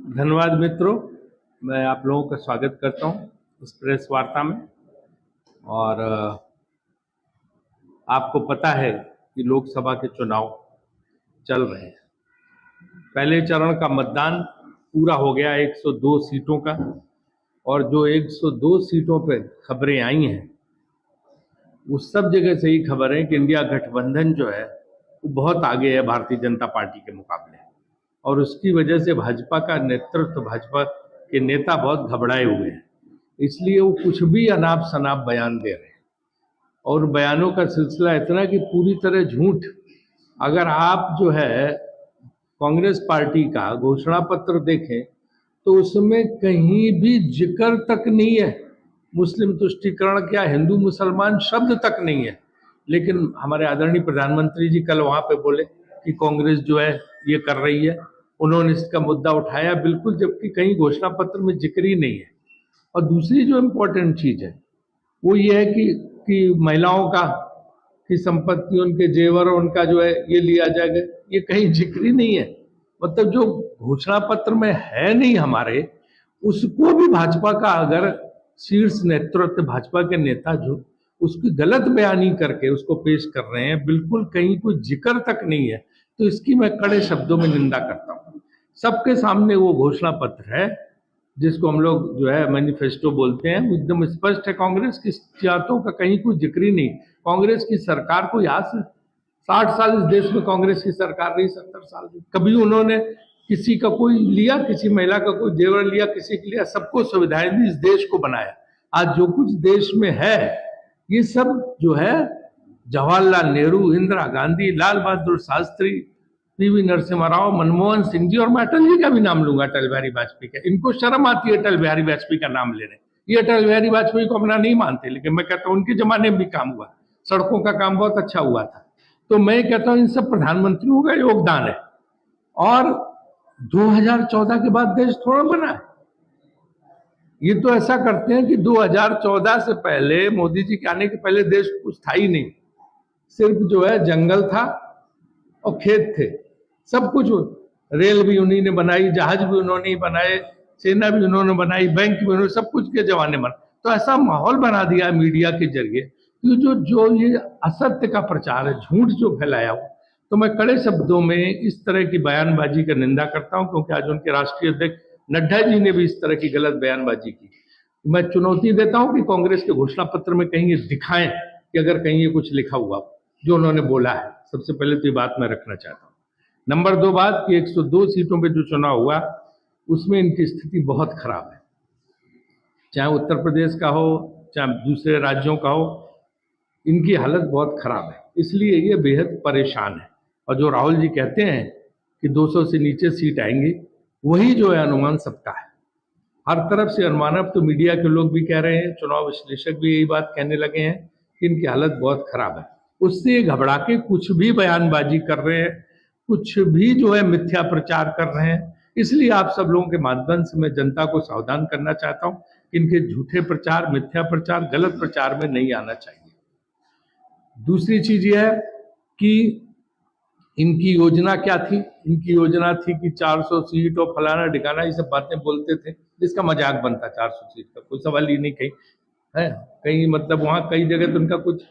धन्यवाद मित्रों, मैं आप लोगों का स्वागत करता हूं इस प्रेस वार्ता में। और आपको पता है कि लोकसभा के चुनाव चल रहे हैं। पहले चरण का मतदान पूरा हो गया 102 सीटों का, और जो 102 सीटों पे खबरें आई हैं उस सब जगह से ही खबर है कि इंडिया गठबंधन जो है वो बहुत आगे है भारतीय जनता पार्टी के मुकाबले, और उसकी वजह से भाजपा का नेतृत्व, भाजपा के नेता बहुत घबराए हुए हैं। इसलिए वो कुछ भी अनाप शनाप बयान दे रहे हैं, और बयानों का सिलसिला इतना कि पूरी तरह झूठ। अगर आप जो है कांग्रेस पार्टी का घोषणा पत्र देखें तो उसमें कहीं भी जिक्र तक नहीं है मुस्लिम तुष्टीकरण, क्या हिंदू मुसलमान शब्द तक नहीं है। लेकिन हमारे आदरणीय प्रधानमंत्री जी कल वहां पे बोले कि कांग्रेस जो है ये कर रही है, उन्होंने इसका मुद्दा उठाया बिल्कुल, जबकि कहीं घोषणा पत्र में जिक्र ही नहीं है। और दूसरी जो इम्पोर्टेंट चीज है वो ये है कि महिलाओं का की संपत्ति, उनके जेवर, उनका जो है ये लिया जाएगा, ये कहीं जिक्र ही नहीं है। मतलब जो घोषणा पत्र में है नहीं हमारे, उसको भी भाजपा का अगर शीर्ष नेतृत्व, भाजपा के नेता जो उसकी गलत बयानी करके उसको पेश कर रहे हैं, बिल्कुल कहीं कोई जिक्र तक नहीं है, तो इसकी मैं कड़े शब्दों में निंदा करता हूँ। सबके सामने वो घोषणा पत्र है जिसको हम लोग जो है मैनिफेस्टो बोलते हैं, एकदम स्पष्ट है। कांग्रेस की जातों का कहीं कोई जिक्र ही नहीं। कांग्रेस की सरकार को आज से 60 साल इस देश में कांग्रेस की सरकार रही, 70 साल की, कभी उन्होंने किसी का कोई लिया, किसी महिला का कोई जेवर लिया, किसी के लिया, सबको सुविधाएं दी, इस देश को बनाया। आज जो कुछ देश में है ये सब जो है जवाहरलाल नेहरू, इंदिरा गांधी, लाल बहादुर शास्त्री, पीवी नरसिम्हा राव, मनमोहन सिंह जी, और मैं अटल जी का भी नाम लूंगा, अटल बिहारी वाजपेयी का। इनको शर्म आती है अटल बिहारी वाजपेयी का नाम लेने। ये अटल बिहारी वाजपेयी को अपना नहीं मानते, लेकिन मैं कहता हूँ उनके जमाने में भी काम हुआ, सड़कों का काम बहुत अच्छा हुआ था। तो मैं कहता हूँ इन सब प्रधानमंत्रियों का योगदान है। और 2014 के बाद देश थोड़ा बना है। ये तो ऐसा करते हैं कि 2014 से पहले, मोदी जी के आने के पहले देश कुछ था ही नहीं, सिर्फ जो है जंगल था और खेत थे, सब कुछ। रेल भी उन्हीं ने बनाई, जहाज भी उन्होंने ही बनाए, सेना भी उन्होंने बनाई, बैंक भी उन्होंने, सब कुछ के जमाने में। तो ऐसा माहौल बना दिया मीडिया के जरिए कि जो ये असत्य का प्रचार है, झूठ जो फैलाया हो, तो मैं कड़े शब्दों में इस तरह की बयानबाजी का निंदा करता हूं, क्योंकि आज उनके राष्ट्रीय अध्यक्ष नड्डा जी ने भी इस तरह की गलत बयानबाजी की। मैं चुनौती देता हूं कि कांग्रेस के घोषणा पत्र में कहीं ये दिखाएं कि अगर कहीं ये कुछ लिखा हुआ जो उन्होंने बोला है। सबसे पहले तो ये बात मैं रखना चाहता हूँ। नंबर 2 बात कि 102 सीटों पे जो चुनाव हुआ उसमें इनकी स्थिति बहुत खराब है, चाहे उत्तर प्रदेश का हो चाहे दूसरे राज्यों का हो, इनकी हालत बहुत खराब है। इसलिए ये बेहद परेशान है। और जो राहुल जी कहते हैं कि 200 से नीचे सीट आएंगी, वही जो है अनुमान सबका है, हर तरफ से अनुमान। अब तो मीडिया के लोग भी कह रहे हैं, चुनाव विश्लेषक भी यही बात कहने लगे हैं कि इनकी हालत बहुत खराब है। उससे घबरा के कुछ भी बयानबाजी कर रहे हैं, कुछ भी जो है मिथ्या प्रचार कर रहे हैं। इसलिए आप सब लोगों के माध्यम से मैं जनता को सावधान करना चाहता हूं कि इनके झूठे प्रचार, मिथ्या प्रचार, गलत प्रचार में नहीं आना चाहिए। दूसरी चीज यह है कि इनकी योजना क्या थी। इनकी योजना थी कि 400 सीट और फलाना ढिकाना, ये सब बातें बोलते थे जिसका मजाक बनता। 400 सीट का कोई सवाल ही नहीं कहीं है, कहीं मतलब वहां कई जगह तो उनका कुछ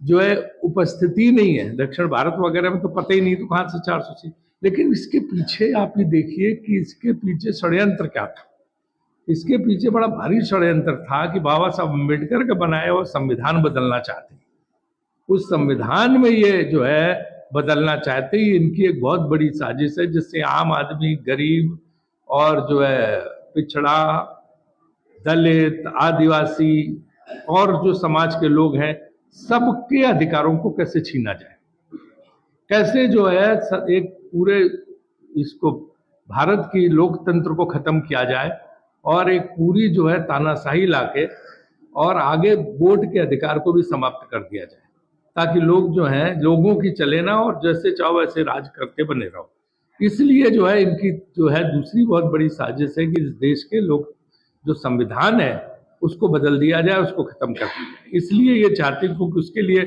जो है उपस्थिति नहीं है। दक्षिण भारत वगैरह में तो पता ही नहीं, तो कहां से 400 सीट। लेकिन इसके पीछे आप ये देखिए कि इसके पीछे षड्यंत्र क्या था। इसके पीछे बड़ा भारी षड्यंत्र था कि बाबा साहब अम्बेडकर का बनाया हुआ संविधान बदलना चाहते हैं। उस संविधान में ये जो है बदलना चाहते हैं। इनकी एक बहुत बड़ी साजिश है जिससे आम आदमी, गरीब और जो है पिछड़ा, दलित, आदिवासी और जो समाज के लोग हैं, सबके अधिकारों को कैसे छीना जाए, कैसे जो है एक पूरे इसको भारत की लोकतंत्र को खत्म किया जाए, और एक पूरी जो है तानाशाही लाके और आगे वोट के अधिकार को भी समाप्त कर दिया जाए, ताकि लोग जो हैं लोगों की चले ना और जैसे चाहो वैसे राज करते बने रहो। इसलिए जो है इनकी जो है दूसरी बहुत बड़ी साजिश है कि इस देश के लोग जो संविधान है उसको बदल दिया जाए, उसको खत्म कर दिया जाए। इसलिए ये चाहते हैं, क्योंकि उसके लिए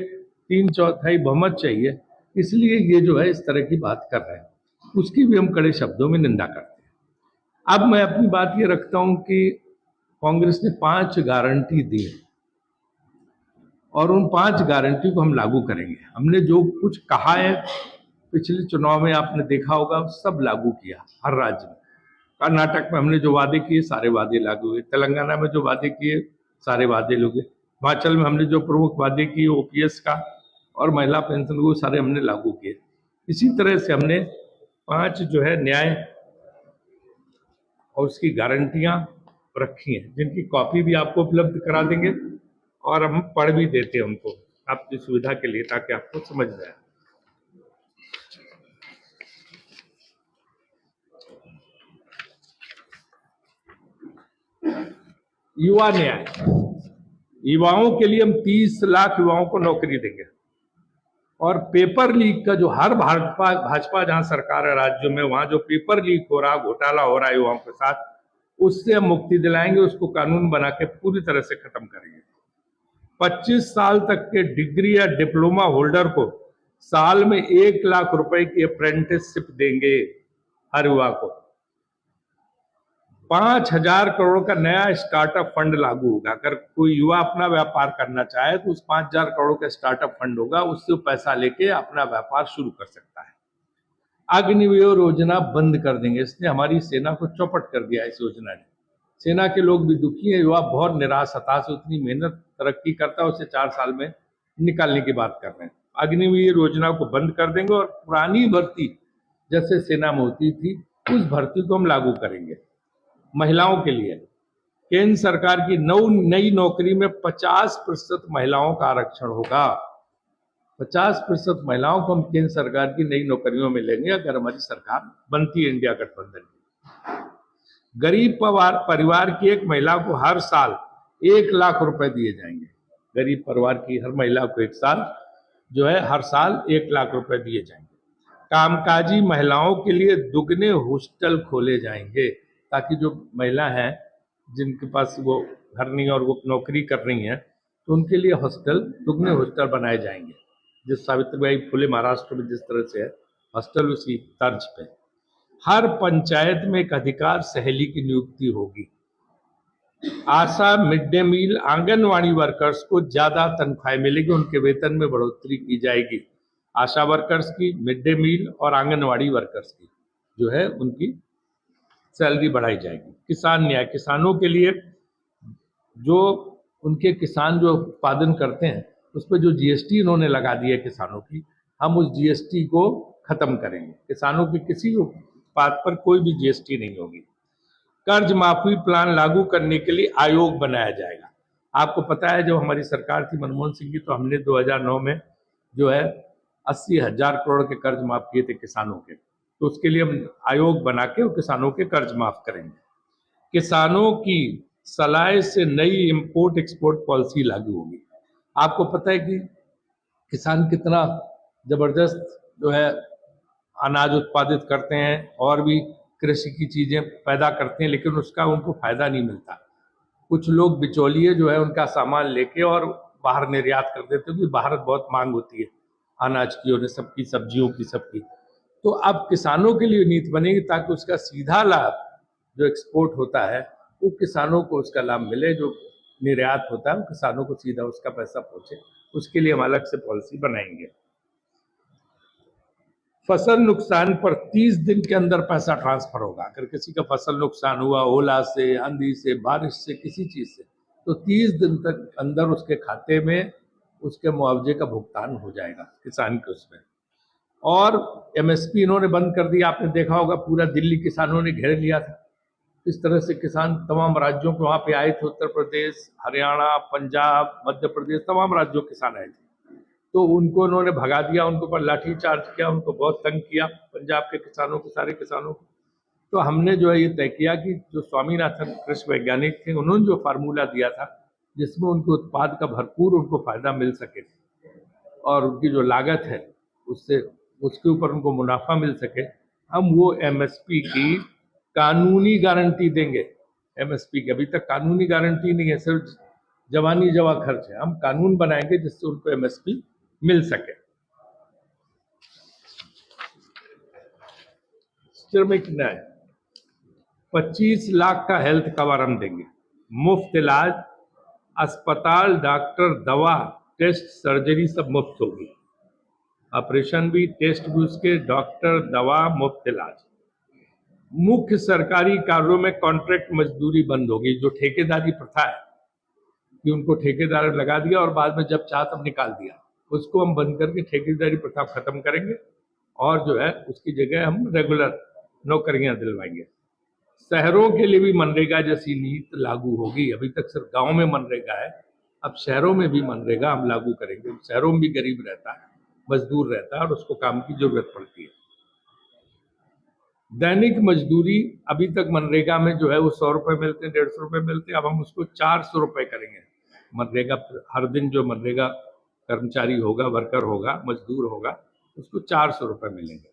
3/4 बहुमत चाहिए, इसलिए ये जो है इस तरह की बात कर रहे हैं। उसकी भी हम कड़े शब्दों में निंदा करते हैं। अब मैं अपनी बात ये रखता हूं कि कांग्रेस ने 5 गारंटी दी और उन 5 गारंटी को हम लागू करेंगे। हमने जो कुछ कहा है पिछले चुनाव में आपने देखा होगा, सब लागू किया हर राज्य में। कर्नाटक में हमने जो वादे किए सारे वादे लागू हुए, तेलंगाना में जो वादे किए सारे वादे लोग, हिमाचल में हमने जो प्रमुख वादे किए ओपीएस का और महिला पेंशन को सारे हमने लागू किए। इसी तरह से हमने 5 जो है न्याय और उसकी गारंटियां रखी हैं, जिनकी कॉपी भी आपको उपलब्ध करा देंगे और हम पढ़ भी देते हैं उनको आपकी सुविधा के लिए, ताकि आपको समझ में आए। युवा न्याय, युवाओं के लिए हम 30 लाख युवाओं को नौकरी देंगे और पेपर लीक का जो हर भाजपा जहां सरकार है राज्यों में, वहां जो पेपर लीक हो रहा, घोटाला हो रहा है युवाओं के साथ, उससे हम मुक्ति दिलाएंगे, उसको कानून बना के पूरी तरह से खत्म करेंगे। 25 साल तक के डिग्री या डिप्लोमा होल्डर को साल में 1 लाख रुपए की अप्रेंटिसशिप देंगे हर युवा को। 5,000 करोड़ का नया स्टार्टअप फंड लागू होगा। अगर कोई युवा अपना व्यापार करना चाहे तो उस 5,000 करोड़ का स्टार्टअप फंड होगा, उससे पैसा लेके अपना व्यापार शुरू कर सकता है। अग्निवीर योजना बंद कर देंगे, इसने हमारी सेना को चौपट कर दिया। इस योजना ने सेना के लोग भी दुखी है, युवा बहुत निराश हताश, उतनी मेहनत तरक्की करता है उसे 4 साल में निकालने की बात कर रहे हैं। अग्निवीर योजना को बंद कर देंगे और पुरानी भर्ती जैसे सेना में होती थी उस भर्ती को हम लागू करेंगे। महिलाओं के लिए केंद्र सरकार की नई नौकरी में 50% महिलाओं का आरक्षण होगा। 50% महिलाओं को हम केंद्र सरकार की नई नौकरियों में लेंगे अगर हमारी सरकार बनती है इंडिया गठबंधन की। गरीब परिवार की एक महिला को हर साल 1 लाख रुपए दिए जाएंगे। गरीब परिवार की हर महिला को एक साल जो है हर साल 1 लाख रुपए दिए जाएंगे। कामकाजी महिलाओं के लिए दुगने हॉस्टल खोले जाएंगे, ताकि जो महिला हैं जिनके पास वो घर नहीं और वो नौकरी कर रही हैं तो उनके लिए हॉस्टल, दुगने हॉस्टल बनाए जाएंगे। जिस सावित्रीबाई फुले महाराष्ट्र में जिस तरह से है हॉस्टल, उसी तर्ज पे हर पंचायत में एक अधिकार सहेली की नियुक्ति होगी। ASHA, mid day meal, anganwadi workers को ज्यादा तनख्वाह मिलेगी, उनके वेतन में बढ़ोतरी की जाएगी। आशा वर्कर्स की, मिड डे मील और आंगनवाड़ी वर्कर्स की जो है उनकी सैलरी बढ़ाई जाएगी। किसान न्याय, किसानों के लिए जो उनके किसान जो उत्पादन करते हैं उस पर जो जीएसटी इन्होंने लगा दी है किसानों की, हम उस जीएसटी को खत्म करेंगे। किसानों की किसी उत्पाद पर कोई भी जीएसटी नहीं होगी। कर्ज माफी प्लान लागू करने के लिए आयोग बनाया जाएगा। आपको पता है जब हमारी सरकार थी मनमोहन सिंह की, तो हमने 2009 में जो है 80,000 करोड़ के कर्ज माफ किए थे किसानों के, तो उसके लिए हम आयोग बना के किसानों के कर्ज माफ करेंगे। किसानों की सलाह से नई इंपोर्ट एक्सपोर्ट पॉलिसी लागू होगी। आपको पता है कि किसान कितना जबरदस्त जो है अनाज उत्पादित करते हैं और भी कृषि की चीजें पैदा करते हैं, लेकिन उसका उनको फायदा नहीं मिलता। कुछ लोग बिचौलिए जो है उनका सामान लेके और बाहर निर्यात कर देते हैं, क्योंकि बाहर बहुत मांग होती है अनाज की और सबकी, सब्जियों की, सबकी। तो अब किसानों के लिए नीति बनेगी ताकि उसका सीधा लाभ जो एक्सपोर्ट होता है वो किसानों को उसका लाभ मिले, जो निर्यात होता है वो किसानों को सीधा उसका पैसा पहुंचे। उसके लिए हम अलग से पॉलिसी बनाएंगे। फसल नुकसान पर 30 दिन के अंदर पैसा ट्रांसफर होगा। अगर किसी का फसल नुकसान हुआ ओला से, आंधी से, बारिश से, किसी चीज से, तो 30 दिन तक अंदर उसके खाते में उसके मुआवजे का भुगतान हो जाएगा किसान के उसमें। और एमएसपी इन्होंने बंद कर दिया। आपने देखा होगा पूरा दिल्ली किसानों ने घेर लिया था। इस तरह से किसान तमाम राज्यों के वहां पे आए थे, उत्तर प्रदेश, हरियाणा, पंजाब, मध्य प्रदेश, तमाम राज्यों के किसान आए थे, तो उनको उन्होंने भगा दिया, उनको पर लाठी चार्ज किया, उनको बहुत तंग किया, पंजाब के किसानों को, सारे किसानों को। तो हमने जो है ये तय किया कि जो स्वामीनाथन कृषि वैज्ञानिक थे उन्होंने जो फार्मूला दिया था जिसमें उनके उत्पाद का भरपूर उनको फायदा मिल सके और उनकी जो लागत है उससे उसके ऊपर उनको मुनाफा मिल सके, हम वो एमएसपी की कानूनी गारंटी देंगे। एमएसपी की अभी तक कानूनी गारंटी नहीं है, सिर्फ जवानी जवा खर्च है। हम कानून बनाएंगे जिससे उनको एमएसपी मिल सके। श्रमिक न्याय, 25 लाख का हेल्थ कवर हम देंगे, मुफ्त इलाज, अस्पताल, डॉक्टर, दवा, टेस्ट, सर्जरी सब मुफ्त होगी, ऑपरेशन भी, टेस्ट भी उसके, डॉक्टर, दवा, मुफ्त इलाज। मुख्य सरकारी कार्यों में कॉन्ट्रैक्ट मजदूरी बंद होगी। जो ठेकेदारी प्रथा है कि उनको ठेकेदार लगा दिया और बाद में जब चाह तब निकाल दिया, उसको हम बंद करके ठेकेदारी प्रथा खत्म करेंगे और जो है उसकी जगह हम रेगुलर नौकरियां दिलवाएंगे। शहरों के लिए भी मनरेगा जैसी नीति लागू होगी। अभी तक सिर्फ गांव में मनरेगा है, अब शहरों में भी मनरेगा हम लागू करेंगे। शहरों में भी गरीब रहता है, मजदूर रहता है और उसको काम की जरूरत पड़ती है। दैनिक मजदूरी अभी तक मनरेगा में जो है वो 100 रुपये मिलते हैं, 150 रुपये मिलते हैं, अब हम उसको 400 रुपये करेंगे। मनरेगा हर दिन जो मनरेगा कर्मचारी होगा, वर्कर होगा, मजदूर होगा, उसको 400 रुपये मिलेंगे।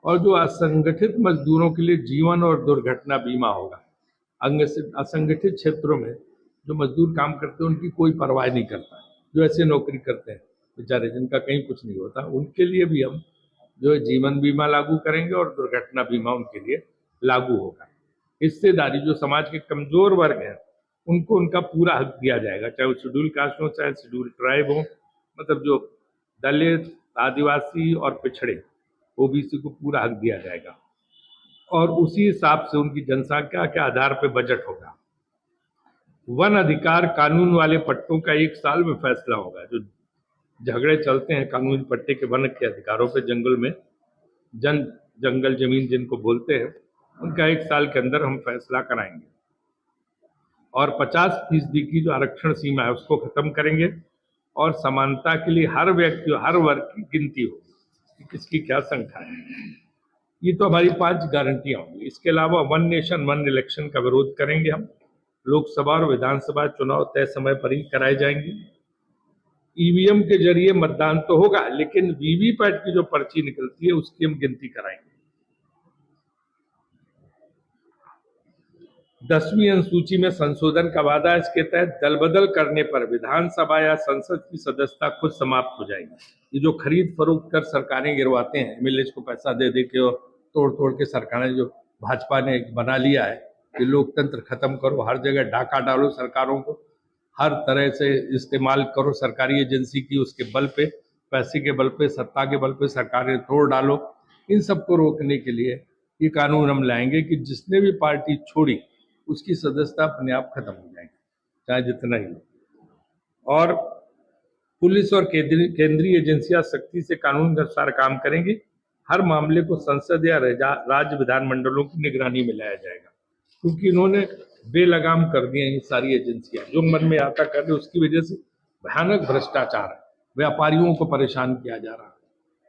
और जो असंगठित मजदूरों के लिए जीवन और दुर्घटना बीमा होगा। असंगठित क्षेत्रों में जो मजदूर काम करते हैं उनकी कोई परवाह नहीं करता, जो ऐसे नौकरी करते हैं बेचारे जिनका कहीं कुछ नहीं होता, उनके लिए भी हम जो है जीवन बीमा लागू करेंगे और दुर्घटना बीमा उनके लिए लागू होगा। हिस्सेदारी, जो समाज के कमजोर वर्ग हैं उनको उनका पूरा हक दिया जाएगा, चाहे वो शेड्यूल कास्ट हो, चाहे शेड्यूल ट्राइब हो, मतलब जो दलित, आदिवासी और पिछड़े ओबीसी को पूरा हक दिया जाएगा और उसी हिसाब से उनकी जनसंख्या के आधार पर बजट होगा। वन अधिकार कानून वाले पट्टों का 1 साल में फैसला होगा। जो झगड़े चलते हैं कानूनी पट्टे के वन के अधिकारों पे, जंगल में जंगल जमीन जिनको बोलते हैं, उनका 1 साल के अंदर हम फैसला कराएंगे। और 50% की जो आरक्षण सीमा है उसको खत्म करेंगे और समानता के लिए हर व्यक्ति, हर वर्ग की गिनती होगी कि किसकी क्या संख्या है। ये तो हमारी 5 गारंटियां होंगी। इसके अलावा 1 नेशन 1 इलेक्शन का विरोध करेंगे हम। लोकसभा और विधानसभा चुनाव तय समय पर ही कराए जाएंगे। ईवीएम के जरिए मतदान तो होगा, लेकिन वीवीपैट की जो पर्ची निकलती है उसकी हम गिनती कराएंगे। 10वीं अनुसूची में संशोधन का वादा, इसके तहत दल बदल करने पर विधानसभा या संसद की सदस्यता खुद समाप्त हो जाएगी। ये जो खरीद फरोख्त कर सरकारें गिरवाते हैं, एमएलए को पैसा दे दे के और तोड़ तोड़ के सरकारें, जो भाजपा ने बना लिया है कि लोकतंत्र खत्म करो, हर जगह डाका डालो सरकारों को, हर तरह से इस्तेमाल करो सरकारी एजेंसी की, उसके बल पे, पैसे के बल पे, सत्ता के बल पे सरकारें तोड़ डालो। इन सबको रोकने के लिए ये कानून हम लाएंगे कि जिसने भी पार्टी छोड़ी उसकी सदस्यता अपने आप खत्म हो जाएगी, चाहे जितना ही हो। और पुलिस और केंद्रीय एजेंसियां सख्ती से कानून के अनुसार काम करेंगी। हर मामले को संसद या राज्य विधानमंडलों की निगरानी में लाया जाएगा, क्योंकि इन्होंने बेलगाम कर दिए ये सारी एजेंसियां, जो मन में आता कर रहे, उसकी वजह से भयानक भ्रष्टाचार है। व्यापारियों को परेशान किया जा रहा है,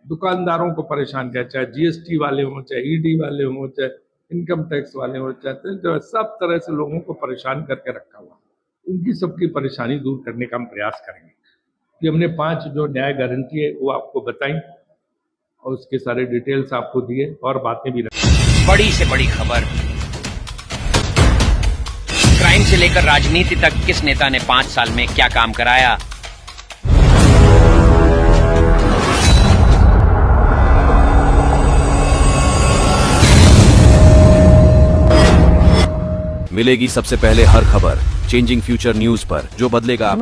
दुकानदारों को परेशान किया, चाहे जीएसटी वाले हों, चाहे ईडी वाले हों, चाहे इनकम टैक्स वाले हों, चाहे जो सब तरह से लोगों को परेशान करके रखा हुआ, उनकी सबकी परेशानी दूर करने का हम प्रयास करेंगे। कि हमने 5 जो न्याय गारंटी है वो आपको बताई और उसके सारे डिटेल्स आपको दिए और बातें भी रखी। बड़ी से बड़ी खबर, क्राइम से लेकर राजनीति तक किस नेता ने 5 साल में क्या काम कराया। मिलेगी सबसे पहले हर खबर चेंजिंग फ्यूचर न्यूज पर, जो बदलेगा आपका